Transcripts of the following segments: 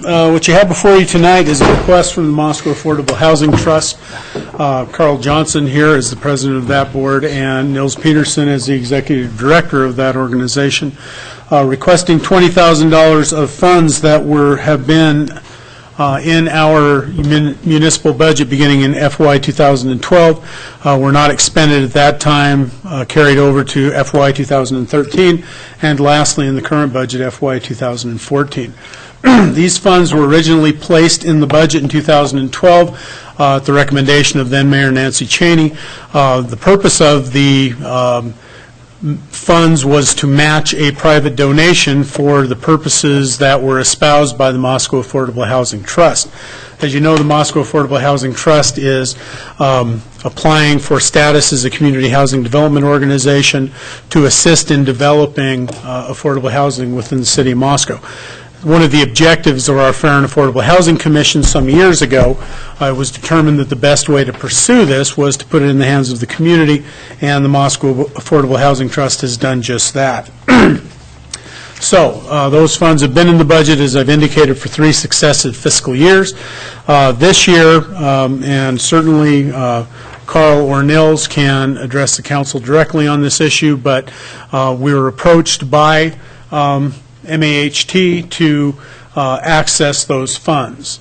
What you have before you tonight is a request from the Moscow Affordable Housing Trust. Carl Johnson here is the president of that board, and Nils Peterson is the executive director of that organization, requesting $20,000 of funds that have been in our municipal budget beginning in FY 2012. Were not expended at that time, carried over to FY 2013, and lastly in the current budget, FY 2014. These funds were originally placed in the budget in 2012 at the recommendation of then Mayor Nancy Cheney. The purpose of the funds was to match a private donation for the purposes that were espoused by the Moscow Affordable Housing Trust. As you know, the Moscow Affordable Housing Trust is applying for status as a community housing development organization to assist in developing affordable housing within the city of Moscow. One of the objectives of our Fair and Affordable Housing Commission some years ago, it was determined that the best way to pursue this was to put it in the hands of the community, and the Moscow Affordable Housing Trust has done just that. So those funds have been in the budget, as I've indicated, for 3 successive fiscal years. This year, and certainly Carl or Nils can address the council directly on this issue, but we were approached by MAHT to access those funds.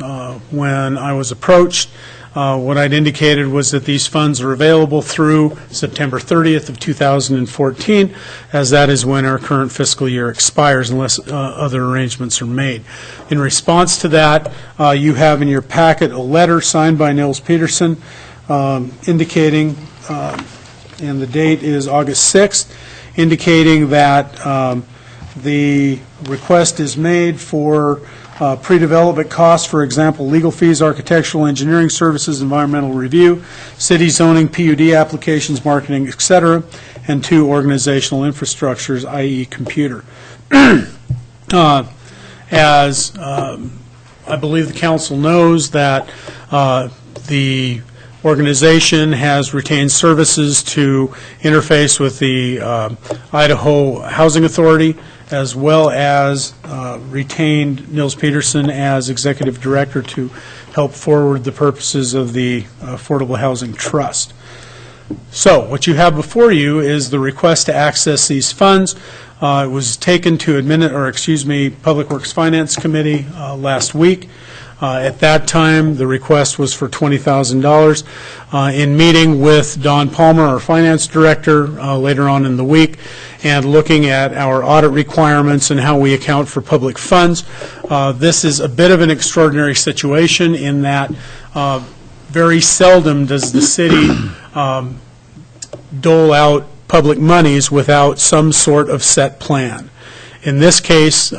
When I was approached, what I'd indicated was that these funds are available through September 30th of 2014, as that is when our current fiscal year expires unless other arrangements are made. In response to that, you have in your packet a letter signed by Nils Peterson indicating, and the date is August 6th, indicating that the request is made for pre-development costs, for example, legal fees, architectural engineering services, environmental review, city zoning, PUD applications, marketing, etc., and 2 organizational infrastructures, i.e. computer. As I believe the council knows, that the organization has retained services to interface with the Idaho Housing Authority, as well as retained Nils Peterson as executive director to help forward the purposes of the Affordable Housing Trust. So what you have before you is the request to access these funds. It was taken to Public Works Finance Committee last week. At that time, the request was for $20,000. In meeting with Don Palmer, our finance director, later on in the week, and looking at our audit requirements and how we account for public funds, this is a bit of an extraordinary situation in that very seldom does the city dole out public monies without some sort of set plan. In this case,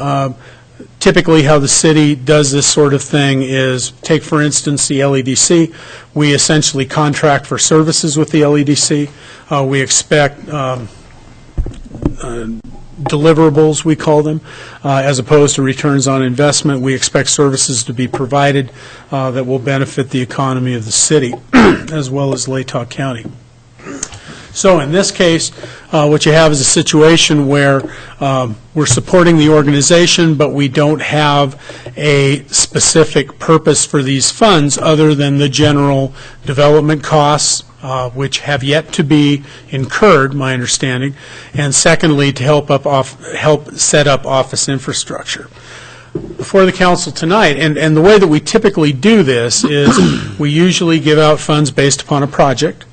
typically how the city does this sort of thing is, take for instance the LEDC. We essentially contract for services with the LEDC. We expect deliverables, we call them, as opposed to returns on investment. We expect services to be provided that will benefit the economy of the city as well as Latah County. So in this case, what you have is a situation where we're supporting the organization, but we don't have a specific purpose for these funds other than the general development costs, which have yet to be incurred, my understanding, and secondly, to help set up office infrastructure. Before the council tonight, and the way that we typically do this is we usually give out funds based upon a project.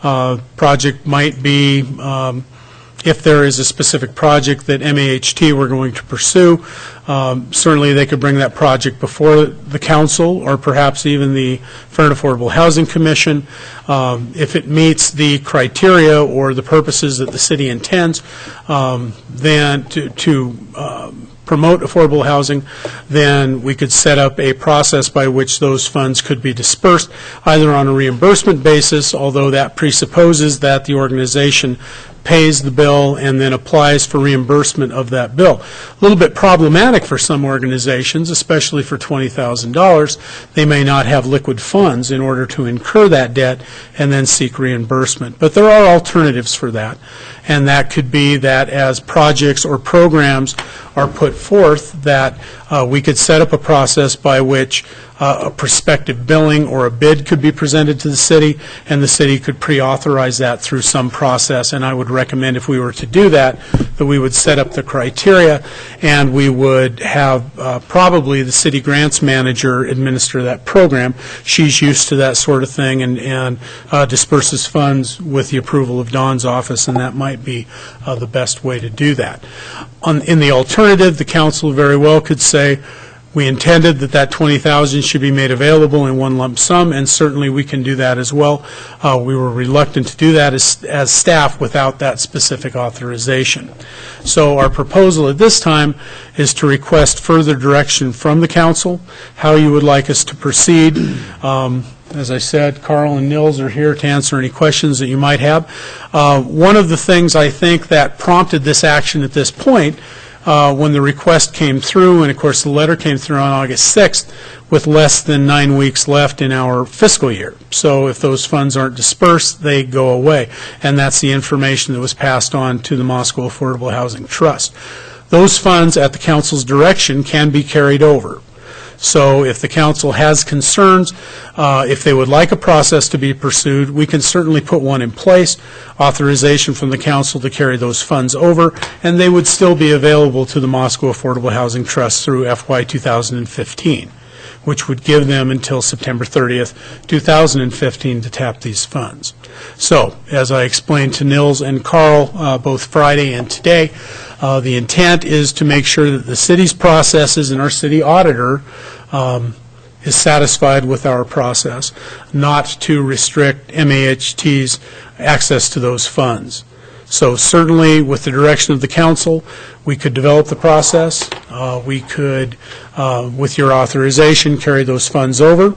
Project might be, if there is a specific project that MAHT we're going to pursue, certainly they could bring that project before the council or perhaps even the Fair and Affordable Housing Commission. If it meets the criteria or the purposes that the city intends, then to promote affordable housing, then we could set up a process by which those funds could be dispersed, either on a reimbursement basis, although that presupposes that the organization pays the bill and then applies for reimbursement of that bill. A little bit problematic for some organizations, especially for $20,000. They may not have liquid funds in order to incur that debt and then seek reimbursement. But there are alternatives for that, and that could be that as projects or programs are put forth that we could set up a process by which a prospective billing or a bid could be presented to the city, and the city could pre-authorize that through some process. And I would recommend, if we were to do that, that we would set up the criteria, and we would have probably the city grants manager administer that program. She's used to that sort of thing and disperses funds with the approval of Don's office, and that might be the best way to do that. In the alternative, the council very well could say, we intended that $20,000 should be made available in one lump sum, and certainly we can do that as well. We were reluctant to do that as staff without that specific authorization. So our proposal at this time is to request further direction from the council, how you would like us to proceed. As I said, Carl and Nils are here to answer any questions that you might have. One of the things I think that prompted this action at this point, when the request came through, and of course the letter came through on August 6th, with less than 9 weeks left in our fiscal year. So if those funds aren't dispersed, they go away. And that's the information that was passed on to the Moscow Affordable Housing Trust. Those funds, at the council's direction, can be carried over. So if the council has concerns, if they would like a process to be pursued, we can certainly put one in place, authorization from the council to carry those funds over, and they would still be available to the Moscow Affordable Housing Trust through FY 2015, which would give them until September 30th, 2015 to tap these funds. So, as I explained to Nils and Carl both Friday and today, the intent is to make sure that the city's processes and our city auditor is satisfied with our process, not to restrict MAHT's access to those funds. So certainly, with the direction of the council, we could develop the process. We could, with your authorization, carry those funds over,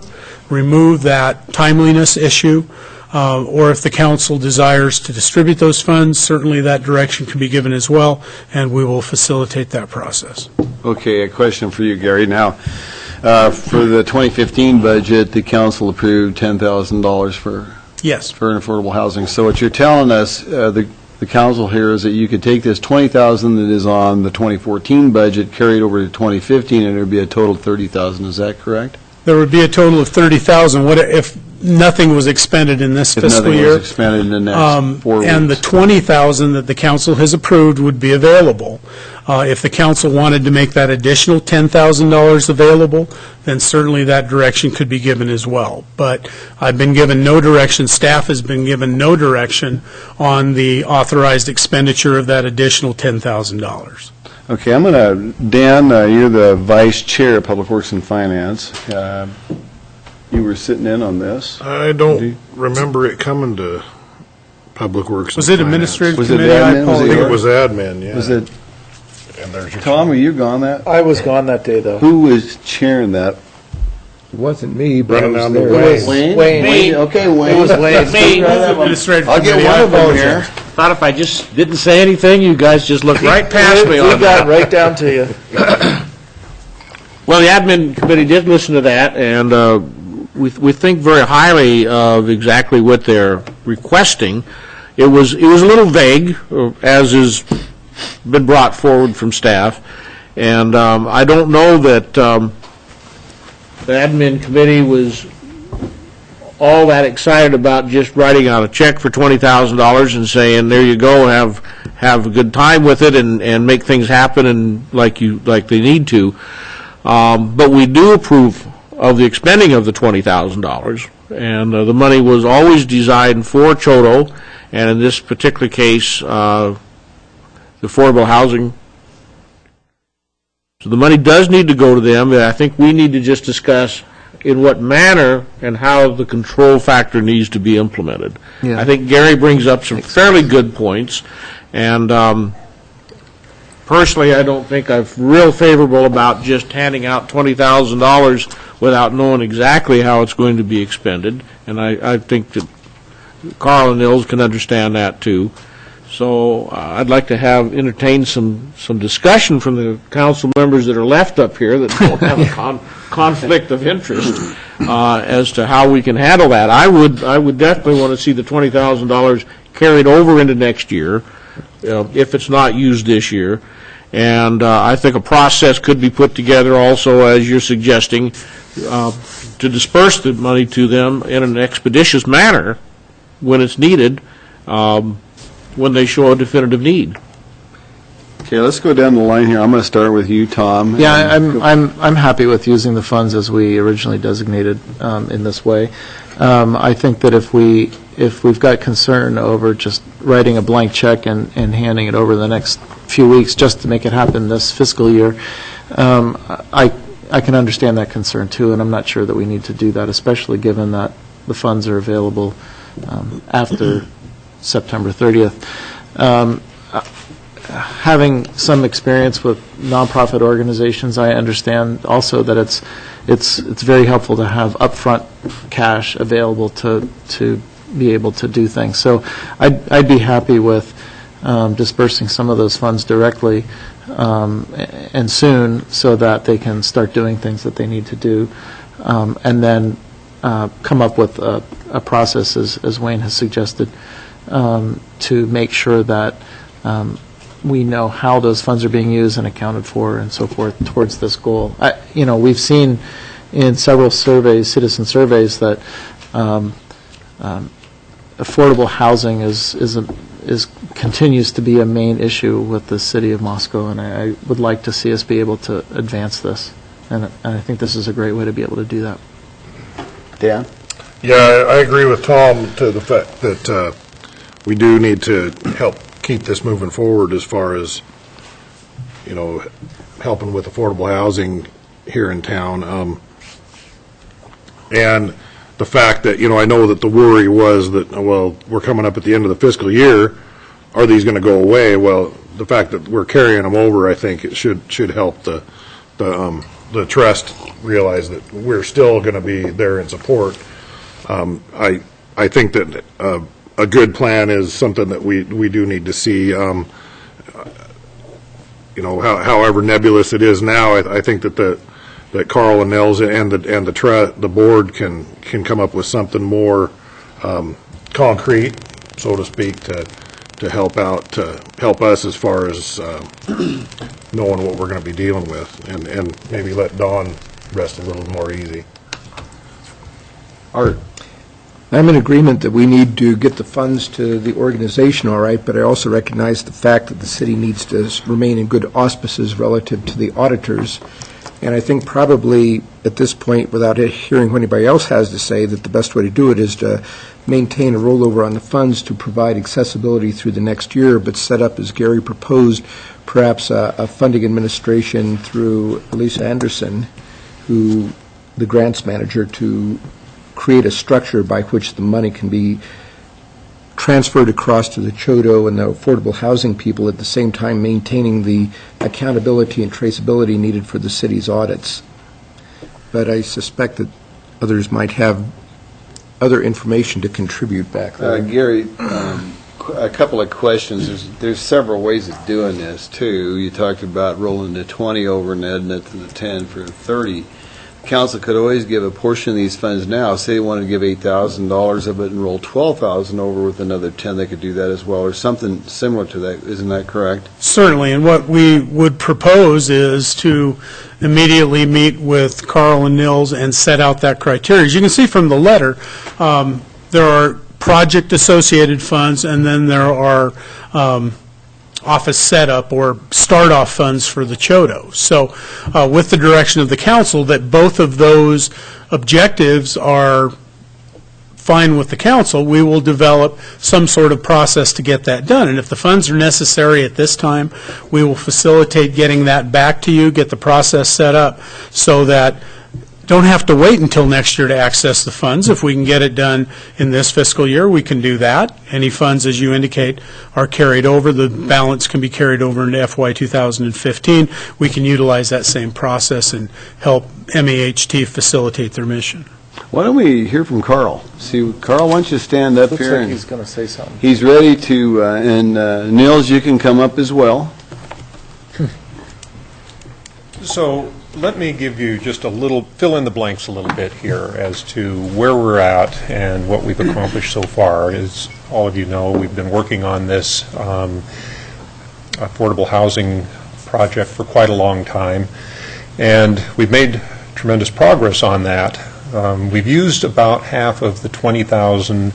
remove that timeliness issue, or if the council desires to distribute those funds, certainly that direction can be given as well, and we will facilitate that process. Okay, a question for you, Gary. Now, for the 2015 budget, the council approved $10,000 for affordable housing. So what you're telling us, the council here, is that you could take this $20,000 that is on the 2014 budget, carry it over to 2015, and there would be a total of $30,000. Is that correct? There would be a total of $30,000. What if nothing was expended in this fiscal year? If nothing was expended in the next 4 weeks. And the $20,000 that the council has approved would be available. If the council wanted to make that additional $10,000 available, then certainly that direction could be given as well. But I've been given no direction, staff has been given no direction on the authorized expenditure of that additional $10,000. Okay, I'm going to, Dan, you're the Vice Chair of Public Works and Finance. You were sitting in on this. I don't remember it coming to Public Works. Was it Administrative Was it Committee? I admin? Was it I think apologize. it was admin, yeah. Was it, And there's your Tom, were you gone that? I was gone that day, though. Who was chairing that? It wasn't me, but I Running was down the there. way. Wayne. Okay, Wayne. It was Wayne. Administrative I'll get Committee, one I of them apologize. here. Thought if I just didn't say anything, you guys just looked right past me We on got that. right down to you. Well, the admin committee did listen to that, and we think very highly of exactly what they're requesting. It was a little vague, as has been brought forward from staff, and I don't know that the admin committee was all that excited about just writing out a check for $20,000 and saying, there you go, have a good time with it and make things happen and like they need to. But we do approve of the expending of the $20,000, and the money was always designed for Choto, and in this particular case, the affordable housing. So the money does need to go to them, and I think we need to just discuss in what manner and how the control factor needs to be implemented. Yeah. I think Gary brings up some fairly good points, and personally, I don't think I'm real favorable about just handing out $20,000 without knowing exactly how it's going to be expended, and I think that Carl and Nils can understand that too. So I'd like to entertain some discussion from the council members that are left up here that don't have a conflict of interest as to how we can handle that. I would definitely want to see the $20,000 carried over into next year if it's not used this year, And I think a process could be put together also, as you're suggesting, to disperse the money to them in an expeditious manner when it's needed, when they show a definitive need. Okay, let's go down the line here. I'm going to start with you, Tom. Yeah, I'm happy with using the funds as we originally designated in this way. I think that if we've got concern over just writing a blank check and handing it over the next few weeks just to make it happen this fiscal year, I can understand that concern too, and I'm not sure that we need to do that, especially given that the funds are available after September 30th. Having some experience with nonprofit organizations, I understand also that it's very helpful to have upfront cash available to be able to do things. So I'd be happy with dispersing some of those funds directly and soon, so that they can start doing things that they need to do, and then come up with a process, as Wayne has suggested, to make sure that we know how those funds are being used and accounted for and so forth towards this goal. We've seen in several surveys, citizen surveys, that affordable housing continues to be a main issue with the city of Moscow, and I would like to see us be able to advance this, and I think this is a great way to be able to do that. Dan? Yeah, I agree with Tom to the fact that we do need to help keep this moving forward as far as, helping with affordable housing here in town. And the fact that, I know that the worry was that, well, we're coming up at the end of the fiscal year, are these going to go away? Well, the fact that we're carrying them over, I think it should help the trust realize that we're still going to be there in support. I think that a good plan is something that we do need to see. However nebulous it is now, I think that Carl and Nels and the board can come up with something more concrete, so to speak, to help us as far as knowing what we're going to be dealing with, and maybe let Dawn rest a little more easy. Art? I'm in agreement that we need to get the funds to the organization, all right, but I also recognize the fact that the city needs to remain in good auspices relative to the auditors. And I think probably at this point, without hearing what anybody else has to say, that the best way to do it is to maintain a rollover on the funds to provide accessibility through the next year, but set up, as Gary proposed, perhaps a funding administration through Elisa Anderson, who the grants manager, to create a structure by which the money can be transferred across to the CHODO and the affordable housing people, at the same time maintaining the accountability and traceability needed for the city's audits. But I suspect that others might have other information to contribute back there. Gary, a couple of questions. There's several ways of doing this, too. You talked about rolling the 20 over and adding it to the 10 for 30. Council could always give a portion of these funds now. Say they wanted to give $8,000 of it and roll $12,000 over with another 10, they could do that as well, or something similar to that. Isn't that correct? Certainly, and what we would propose is to immediately meet with Carl and Nils and set out that criteria. As you can see from the letter, there are project-associated funds, and then there are office setup or start-off funds for the CHODO. So with the direction of the council that both of those objectives are fine with the council, we will develop some sort of process to get that done. And if the funds are necessary at this time, we will facilitate getting that back to you, get the process set up so that don't have to wait until next year to access the funds. If we can get it done in this fiscal year, we can do that. Any funds, as you indicate, are carried over. The balance can be carried over into FY 2015. We can utilize that same process and help MEHT facilitate their mission. Why don't we hear from Carl? See, Carl, why don't you stand up Looks here? like he's going to say something. He's ready to, and Nils, you can come up as well. So let me give you just a little, fill in the blanks a little bit here as to where we're at and what we've accomplished so far. As all of you know, we've been working on this affordable housing project for quite a long time, and we've made tremendous progress on that. We've used about half of the 20,000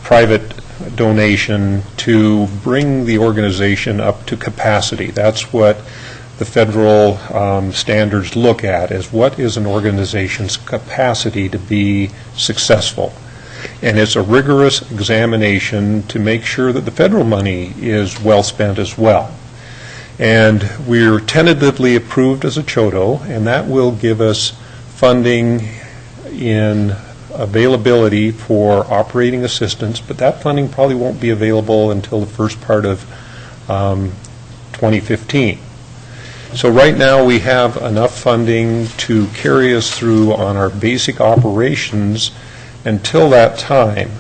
private donation to bring the organization up to capacity. That's what the federal standards look at, is what is an organization's capacity to be successful. And it's a rigorous examination to make sure that the federal money is well spent as well. And we're tentatively approved as a CHOTO, and that will give us funding in availability for operating assistance, but that funding probably won't be available until the first part of 2015. So right now we have enough funding to carry us through on our basic operations until that time,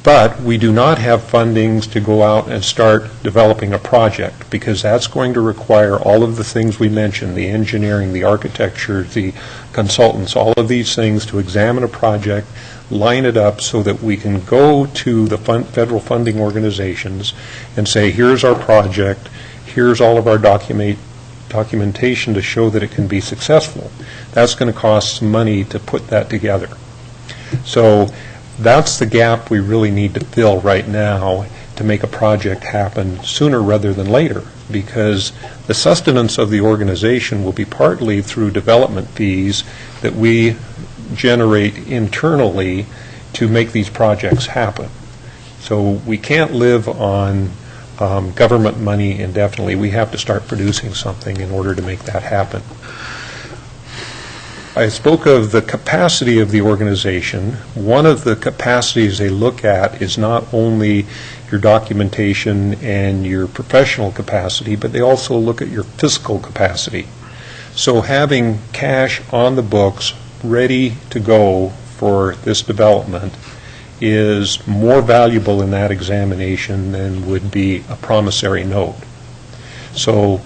but we do not have fundings to go out and start developing a project, because that's going to require all of the things we mentioned, the engineering, the architecture, the consultants, all of these things to examine a project, line it up so that we can go to the federal funding organizations and say, here's our project, here's all of our documentation to show that it can be successful. That's going to cost some money to put that together. So that's the gap we really need to fill right now to make a project happen sooner rather than later, because the sustenance of the organization will be partly through development fees that we generate internally to make these projects happen. So we can't live on government money indefinitely. We have to start producing something in order to make that happen. I spoke of the capacity of the organization. One of the capacities they look at is not only your documentation and your professional capacity, but they also look at your fiscal capacity. So having cash on the books ready to go for this development is more valuable in that examination than would be a promissory note. So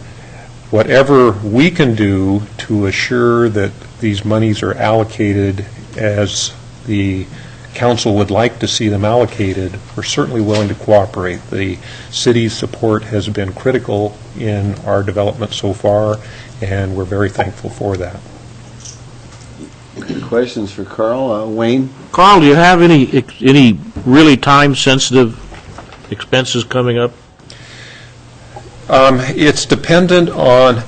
whatever we can do to assure that these monies are allocated as the council would like to see them allocated, we're certainly willing to cooperate. The city's support has been critical in our development so far, and we're very thankful for that. Questions for Carl? Wayne? Carl, do you have any really time-sensitive expenses coming up? It's dependent on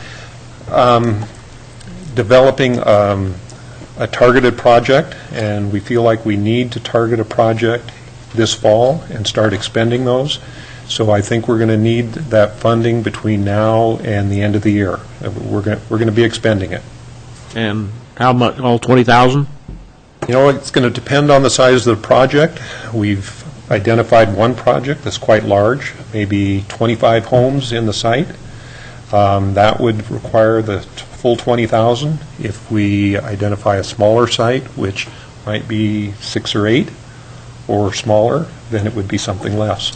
developing a targeted project, and we feel like we need to target a project this fall and start expending those. So I think we're going to need that funding between now and the end of the year. We're going to be expending it. And how much, all 20,000? You know, it's going to depend on the size of the project. We've identified one project that's quite large, maybe 25 homes in the site. That would require the full 20,000. If we identify a smaller site, which might be 6 or 8 or smaller, then it would be something less.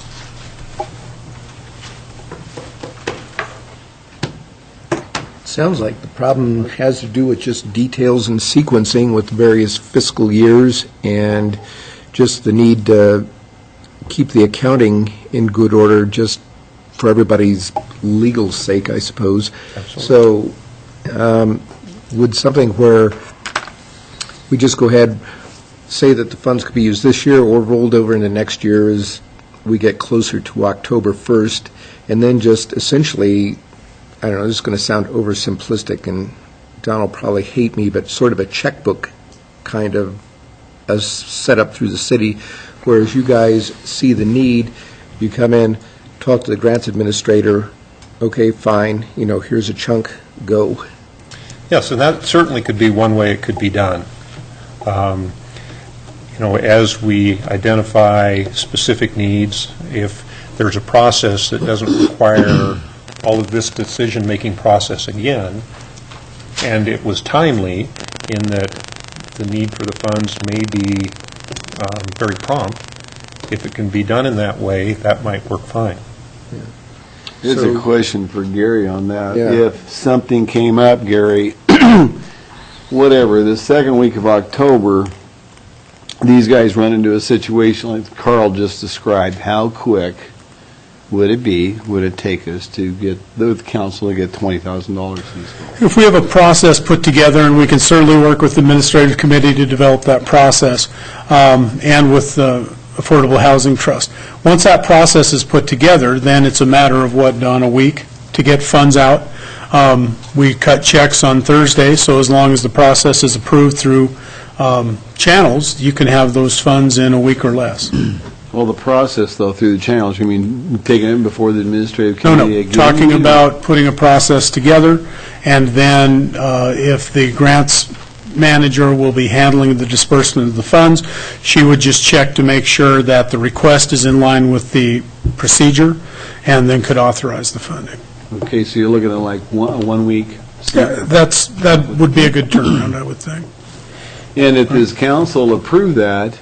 Sounds like the problem has to do with just details and sequencing with various fiscal years and just the need to keep the accounting in good order just for everybody's legal sake, I suppose. Absolutely. So would something where we just go ahead, say that the funds could be used this year or rolled over into next year as we get closer to October 1st, and then just essentially, I don't know, this is going to sound oversimplistic, and Don will probably hate me, but sort of a checkbook kind of as set up through the city, whereas you guys see the need, you come in, talk to the grants administrator, okay, fine, you know, here's a chunk, go. Yes, and that certainly could be one way it could be done. You know, as we identify specific needs, if there's a process that doesn't require all of this decision-making process again, and it was timely in that the need for the funds may be very prompt, if it can be done in that way, that might work fine. Yeah. Here's a question for Gary on that. Yeah. If something came up, Gary, whatever, the second week of October, these guys run into a situation like Carl just described, how quick would it take us to get the council to get $20,000? If we have a process put together, and we can certainly work with the administrative committee to develop that process, and with the Affordable Housing Trust. Once that process is put together, then it's a matter of, Don, a week to get funds out. We cut checks on Thursday, so as long as the process is approved through channels, you can have those funds in a week or less. Well, the process, though, through the channels, you mean taking it before the administrative No, committee? talking about putting a process together, and then if the grants manager will be handling the disbursement of the funds, she would just check to make sure that the request is in line with the procedure, and then could authorize the funding. Okay, so you're looking at like 1 week? That would be a good turnaround, I would think. And if this council approved that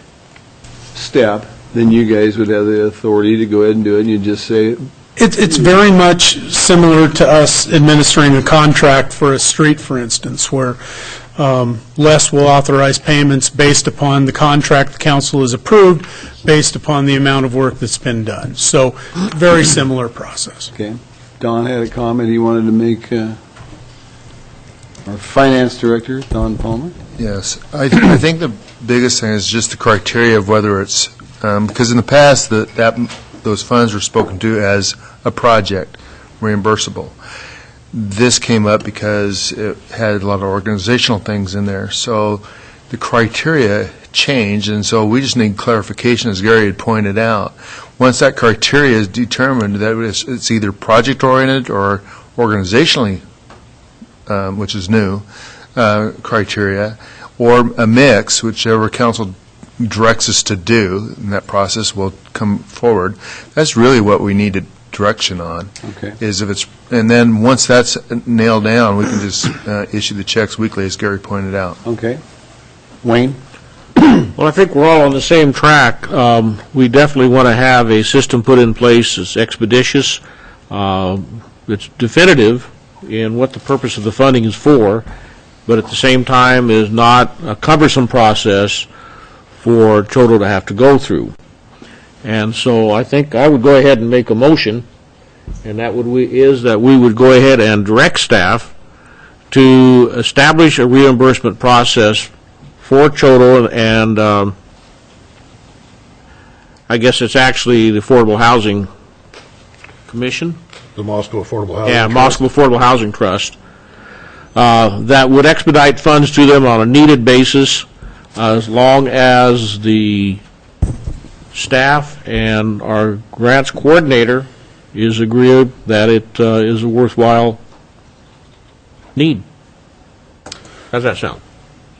step, then you guys would have the authority to go ahead and do it, and you just say, It's very much similar to us administering a contract for a street, for instance, where Les will authorize payments based upon the contract the council has approved, based upon the amount of work that's been done. So, very similar process. okay. Don had a comment he wanted to make. Our finance director, Don Palmer. Yes, I think the biggest thing is just the criteria of whether it's, because in the past, those funds were spoken to as a project, reimbursable. This came up because it had a lot of organizational things in there, so the criteria changed, and so we just need clarification, as Gary had pointed out. Once that criteria is determined, that it's either project-oriented or organizationally, which is new, criteria, or a mix, whichever council directs us to do, and that process will come forward. That's really what we needed direction on. Okay. Is if it's, and then once that's nailed down, we can just issue the checks weekly, as Gary pointed out. Okay. Wayne? Well, I think we're all on the same track. We definitely want to have a system put in place that's expeditious, that's definitive in what the purpose of the funding is for, but at the same time is not a cumbersome process for Choto to have to go through. And so I think I would go ahead and make a motion, and that is that we would go ahead and direct staff to establish a reimbursement process for Choto, and I guess it's actually the Affordable Housing Commission? The Moscow Affordable Housing Yeah, Trust. Moscow Affordable Housing Trust, that would expedite funds to them on a needed basis, as long as the staff and our grants coordinator is agreed that it is a worthwhile need. How's that sound?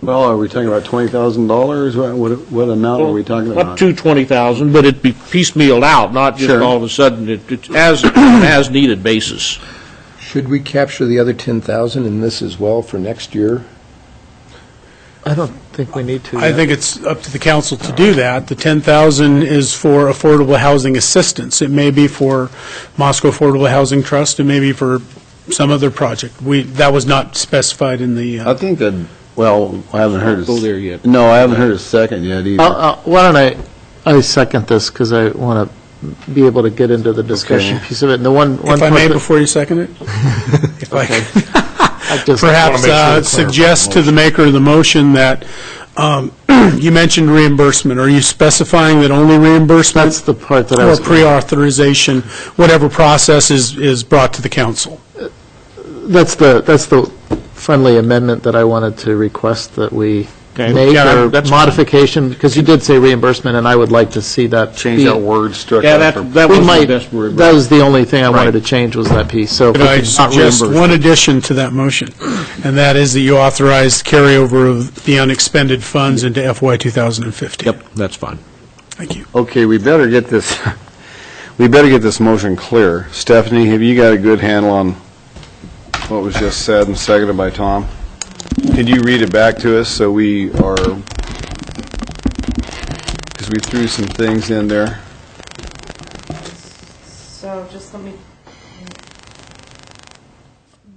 Well, are we talking about $20,000? What amount are we talking about? Up to 20,000, but it'd be piecemealed out, not just Sure. all of a sudden. It's as needed basis. Should we capture the other 10,000 in this as well for next year? I don't think we need to. I think it's up to the council to do that. The 10,000 is for affordable housing assistance. It may be for Moscow Affordable Housing Trust, it may be for some other project. That was not specified in the... I think that, well, I haven't heard. Go there yet. No, I haven't heard a second yet either. Why don't I second this, because I want to be able to get into the discussion Okay. piece of it. And the one If I part may, that- before you second it? If I could I just perhaps make sure to suggest to the maker of the motion that, you mentioned reimbursement. Are you specifying that only reimbursement That's the part that I or was. pre-authorization, whatever process is brought to the council? That's the friendly amendment that I wanted to request that we Okay. make, Yeah, or that's fine. modification, because you did say reimbursement, and I would like to see that. Change that word, struck Yeah, out for... that We was the might, best word. that was the only thing I wanted Right. to change, was that piece, so. if Could we I can- suggest one addition to that motion? And that is that you authorize carryover of the unexpended funds into FY 2015. Yep, that's fine. Thank you. Okay, we better get this motion clear. Stephanie, have you got a good handle on what was just said and seconded by Tom? Could you read it back to us so we are, because we threw some things in there. So just let me,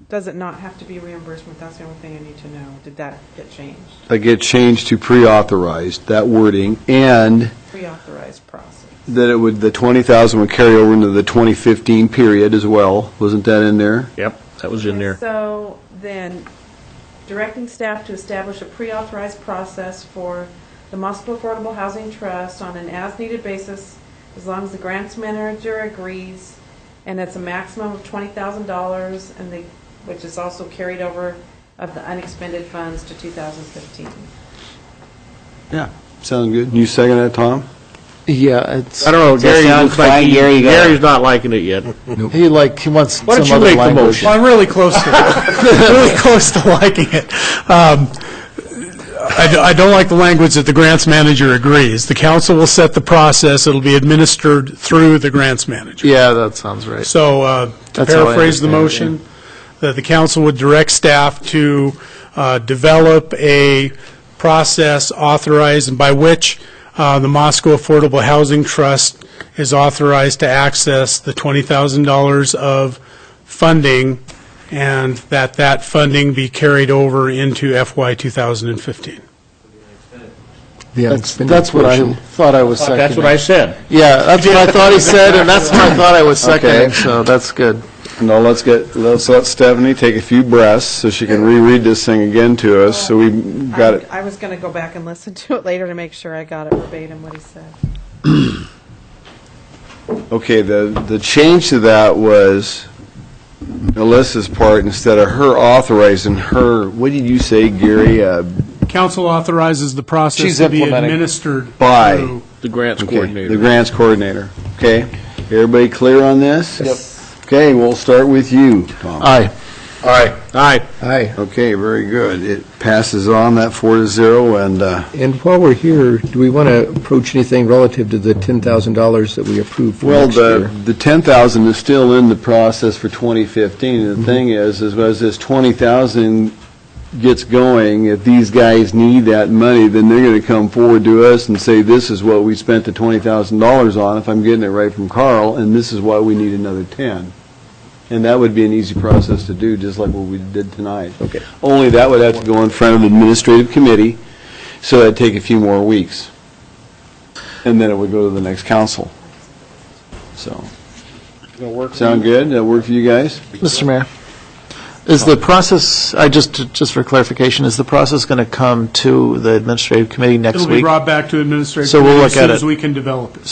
does it not have to be reimbursement? That's the only thing I need to know. Did that get changed? That get changed to pre-authorized, that wording, and Pre-authorized process. that it would, the 20,000 would carry over into the 2015 period as well. Wasn't that in there? Yep, that was in there. So then, directing staff to establish a pre-authorized process for the Moscow Affordable Housing Trust on an as-needed basis, as long as the grants manager agrees, and it's a maximum of $20,000, and which is also carried over of the unexpended funds to 2015. Yeah. Sounds good. You second that, Tom? Yeah, it's, I don't know, Gary sounds looks like fine, Gary, you got it. Gary's not liking it yet. he wants some Why don't you other make the language. motion? Well, I'm really close to really close to liking it. I don't like the language that the grants manager agrees. The council will set the process. It'll be administered through the grants manager. Yeah, that sounds right. So to That's how I paraphrase the understand it, motion, that the council would direct staff to develop a process authorized, and by which the Moscow Affordable Housing Trust is authorized to access the $20,000 of funding, and that funding be carried over into FY 2015. Yeah, That's what I thought I was seconding. That's what I said. Yeah, that's what I thought he said, and that's what I thought I was seconding, Okay. so that's good. No, let's let Stephanie take a few breaths so she can reread this thing again to us, so we got it. I was going to go back and listen to it later to make sure I got it verbatim what he said. Okay, the change to that was Alyssa's part, instead of her authorizing her, what did you say, Gary? Council authorizes the process She's to be implementing. administered By. through. The grants Okay, coordinator. the grants coordinator. Okay, everybody clear on this? Yep. Okay, we'll start with you, Tom. Aye. Aye. Aye. Okay, very good. It passes on, that 4-0, and And while we're here, do we want to approach anything relative to the $10,000 that we approved for well, next year? the 10,000 is still in the process for 2015. And the thing is as this 20,000 gets going, if these guys need that money, then they're going to come forward to us and say, this is what we spent the $20,000 on, if I'm getting it right from Carl, and this is why we need another 10. And that would be an easy process to do, just like what we did tonight. Okay. Only that would have to go in front of the administrative committee, so that'd take a few more weeks. And then it would go to the next council. So, sound good? That work for you guys? Mr. Mayor, is the process, just for clarification, is the process going to come to the administrative committee next It'll be week? brought back to administrative So we'll committee look as at soon it. as we can develop it.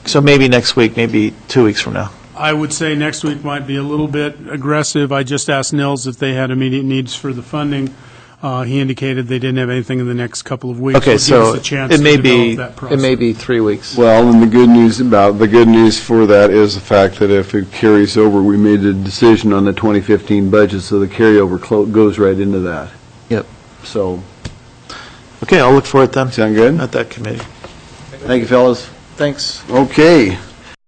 So maybe next week, maybe 2 weeks from now. I would say next week might be a little bit aggressive. I just asked Nils if they had immediate needs for the funding. He indicated they didn't have anything in the next couple of weeks. Okay, Would give us so a chance it to may develop that be, it may process. be 3 weeks. Well, and the good news for that is the fact that if it carries over, we made a decision on the 2015 budget, so the carryover goes right into that. Yep. So, Okay, I'll look for it then sound good? at that committee. Thank you, fellas. Thanks. Okay.